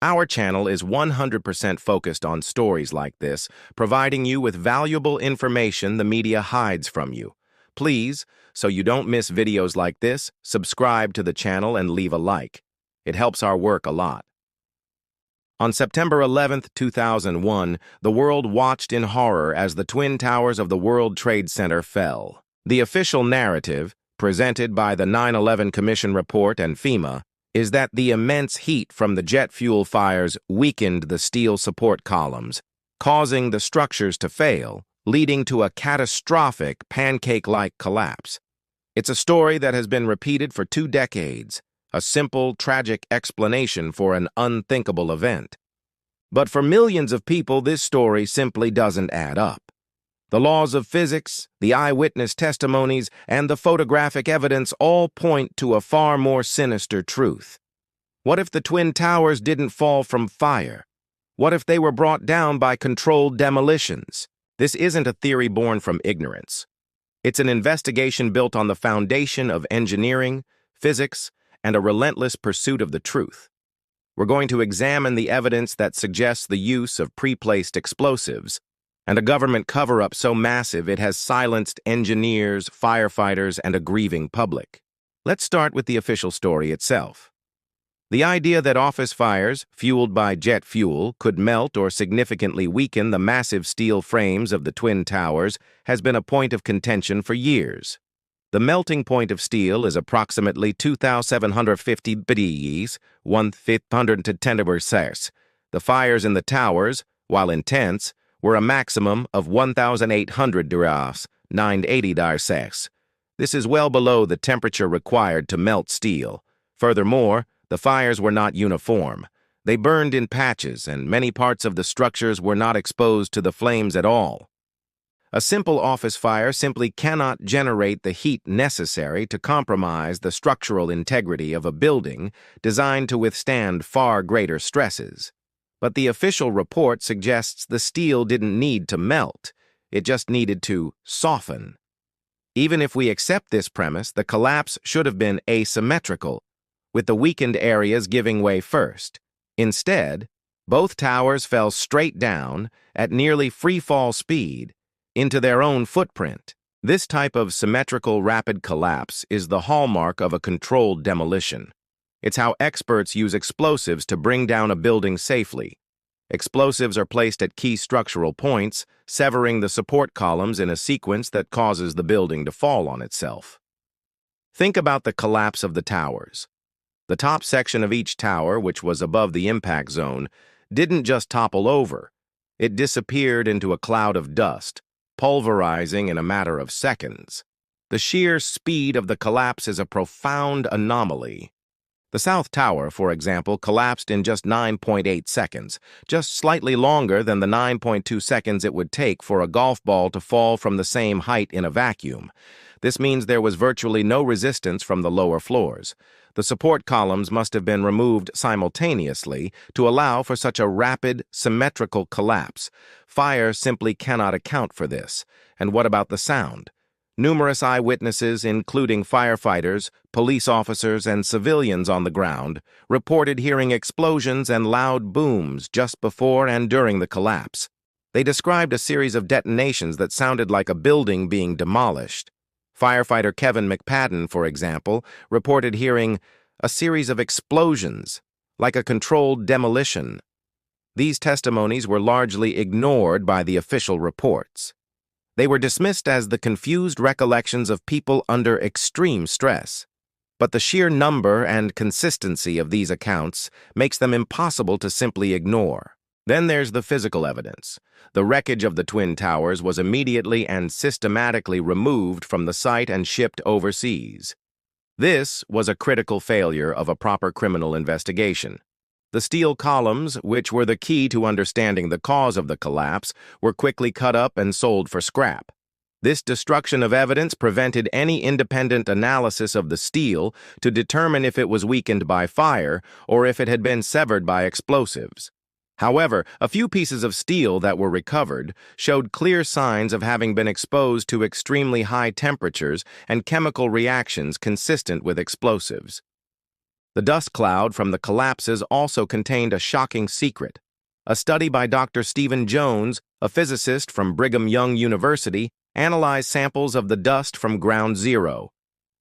Our channel is 100% focused on stories like this, providing you with valuable information the media hides from you. Please, so you don't miss videos like this, subscribe to the channel and leave a like. It helps our work a lot. On September 11, 2001, the world watched in horror as the Twin Towers of the World Trade Center fell. The official narrative, presented by the 9/11 Commission report and FEMA, is that the immense heat from the jet fuel fires weakened the steel support columns, causing the structures to fail, leading to a catastrophic pancake-like collapse. It's a story that has been repeated for 2 decades, a simple, tragic explanation for an unthinkable event. But for millions of people, this story simply doesn't add up. The laws of physics, the eyewitness testimonies, and the photographic evidence all point to a far more sinister truth. What if the Twin Towers didn't fall from fire? What if they were brought down by controlled demolitions? This isn't a theory born from ignorance. It's an investigation built on the foundation of engineering, physics, and a relentless pursuit of the truth. We're going to examine the evidence that suggests the use of pre-placed explosives, and a government cover-up so massive it has silenced engineers, firefighters, and a grieving public. Let's start with the official story itself. The idea that office fires, fueled by jet fuel, could melt or significantly weaken the massive steel frames of the Twin Towers has been a point of contention for years. The melting point of steel is approximately 2,750 degrees, 1/510°C. The fires in the towers, while intense, were a maximum of 1,800 degrees, 980°C. This is well below the temperature required to melt steel. Furthermore, the fires were not uniform. They burned in patches, and many parts of the structures were not exposed to the flames at all. A simple office fire simply cannot generate the heat necessary to compromise the structural integrity of a building designed to withstand far greater stresses. But the official report suggests the steel didn't need to melt, it just needed to soften. Even if we accept this premise, the collapse should have been asymmetrical, with the weakened areas giving way first. Instead, both towers fell straight down at nearly free-fall speed into their own footprint. This type of symmetrical rapid collapse is the hallmark of a controlled demolition. It's how experts use explosives to bring down a building safely. Explosives are placed at key structural points, severing the support columns in a sequence that causes the building to fall on itself. Think about the collapse of the towers. The top section of each tower, which was above the impact zone, didn't just topple over. It disappeared into a cloud of dust, pulverizing in a matter of seconds. The sheer speed of the collapse is a profound anomaly. The South Tower, for example, collapsed in just 9.8 seconds, just slightly longer than the 9.2 seconds it would take for a golf ball to fall from the same height in a vacuum. This means there was virtually no resistance from the lower floors. The support columns must have been removed simultaneously to allow for such a rapid, symmetrical collapse. Fire simply cannot account for this. And what about the sound? Numerous eyewitnesses, including firefighters, police officers, and civilians on the ground, reported hearing explosions and loud booms just before and during the collapse. They described a series of detonations that sounded like a building being demolished. Firefighter Kevin McPadden, for example, reported hearing a series of explosions, like a controlled demolition. These testimonies were largely ignored by the official reports. They were dismissed as the confused recollections of people under extreme stress. But the sheer number and consistency of these accounts makes them impossible to simply ignore. Then there's the physical evidence. The wreckage of the Twin Towers was immediately and systematically removed from the site and shipped overseas. This was a critical failure of a proper criminal investigation. The steel columns, which were the key to understanding the cause of the collapse, were quickly cut up and sold for scrap. This destruction of evidence prevented any independent analysis of the steel to determine if it was weakened by fire or if it had been severed by explosives. However, a few pieces of steel that were recovered showed clear signs of having been exposed to extremely high temperatures and chemical reactions consistent with explosives. The dust cloud from the collapses also contained a shocking secret. A study by Dr. Stephen Jones, a physicist from Brigham Young University, analyzed samples of the dust from ground zero.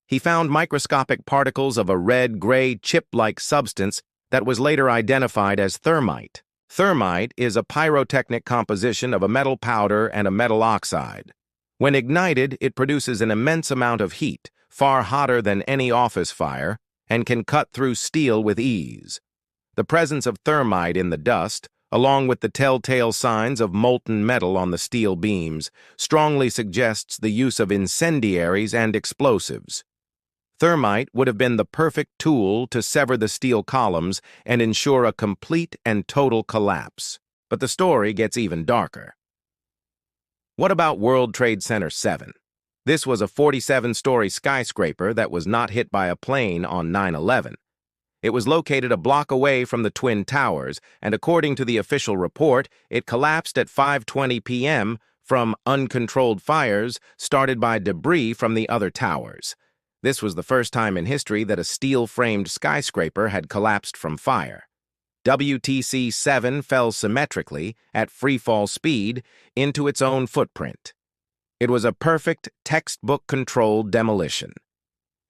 He found microscopic particles of a red-gray chip-like substance that was later identified as thermite. Thermite is a pyrotechnic composition of a metal powder and a metal oxide. When ignited, it produces an immense amount of heat, far hotter than any office fire, and can cut through steel with ease. The presence of thermite in the dust, along with the telltale signs of molten metal on the steel beams, strongly suggests the use of incendiaries and explosives. Thermite would have been the perfect tool to sever the steel columns and ensure a complete and total collapse. But the story gets even darker. What about World Trade Center 7? This was a 47-story skyscraper that was not hit by a plane on 9/11. It was located a block away from the Twin Towers, and according to the official report, it collapsed at 5:20 p.m. from uncontrolled fires started by debris from the other towers. This was the first time in history that a steel-framed skyscraper had collapsed from fire. WTC-7 fell symmetrically, at freefall speed, into its own footprint. It was a perfect, textbook-controlled demolition.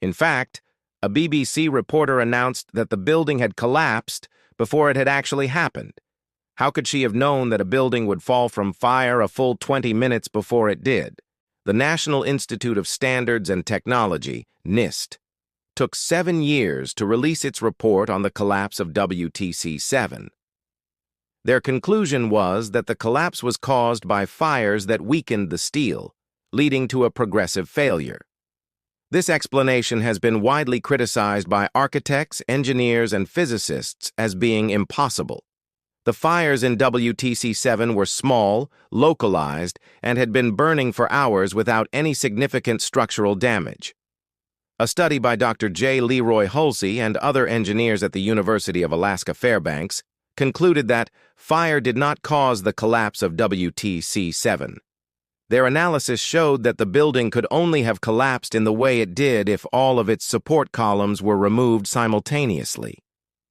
In fact, a BBC reporter announced that the building had collapsed before it had actually happened. How could she have known that a building would fall from fire a full 20 minutes before it did? The National Institute of Standards and Technology, NIST, took 7 years to release its report on the collapse of WTC-7. Their conclusion was that the collapse was caused by fires that weakened the steel, leading to a progressive failure. This explanation has been widely criticized by architects, engineers, and physicists as being impossible. The fires in WTC-7 were small, localized, and had been burning for hours without any significant structural damage. A study by Dr. J. Leroy Hulsey and other engineers at the University of Alaska Fairbanks concluded that fire did not cause the collapse of WTC-7. Their analysis showed that the building could only have collapsed in the way it did if all of its support columns were removed simultaneously.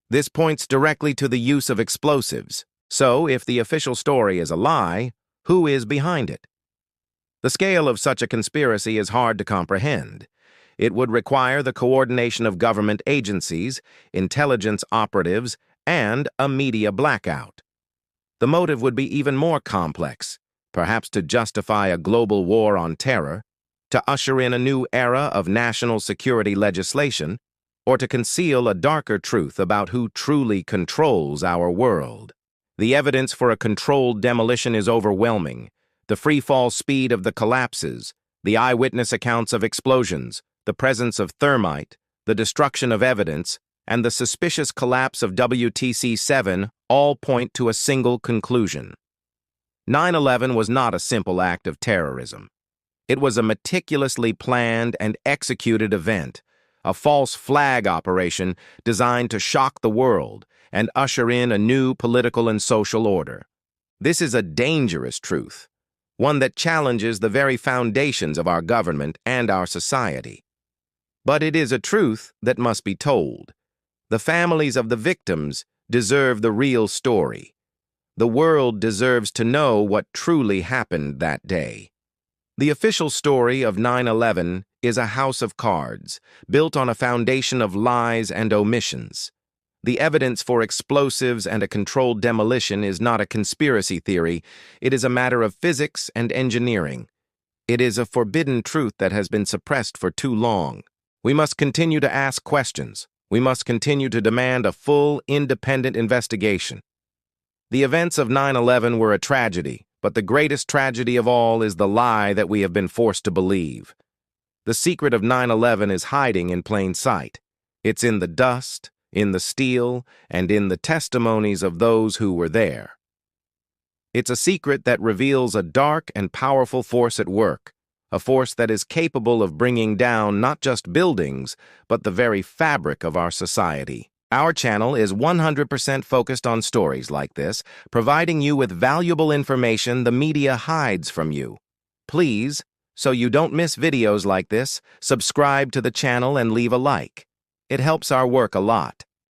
This points directly to the use of explosives. So, if the official story is a lie, who is behind it? The scale of such a conspiracy is hard to comprehend. It would require the coordination of government agencies, intelligence operatives, and a media blackout. The motive would be even more complex, perhaps to justify a global war on terror, to usher in a new era of national security legislation, or to conceal a darker truth about who truly controls our world. The evidence for a controlled demolition is overwhelming. The free-fall speed of the collapses, the eyewitness accounts of explosions, the presence of thermite, the destruction of evidence, and the suspicious collapse of WTC-7 all point to a single conclusion. 9/11 was not a simple act of terrorism. It was a meticulously planned and executed event, a false flag operation designed to shock the world and usher in a new political and social order. This is a dangerous truth, one that challenges the very foundations of our government and our society. But it is a truth that must be told. The families of the victims deserve the real story. The world deserves to know what truly happened that day. The official story of 9/11 is a house of cards, built on a foundation of lies and omissions. The evidence for explosives and a controlled demolition is not a conspiracy theory. It is a matter of physics and engineering. It is a forbidden truth that has been suppressed for too long. We must continue to ask questions. We must continue to demand a full, independent investigation. The events of 9/11 were a tragedy, but the greatest tragedy of all is the lie that we have been forced to believe. The secret of 9/11 is hiding in plain sight. It's in the dust, in the steel, and in the testimonies of those who were there. It's a secret that reveals a dark and powerful force at work, a force that is capable of bringing down not just buildings, but the very fabric of our society. Our channel is 100% focused on stories like this, providing you with valuable information the media hides from you. Please, so you don't miss videos like this, subscribe to the channel and leave a like. It helps our work a lot.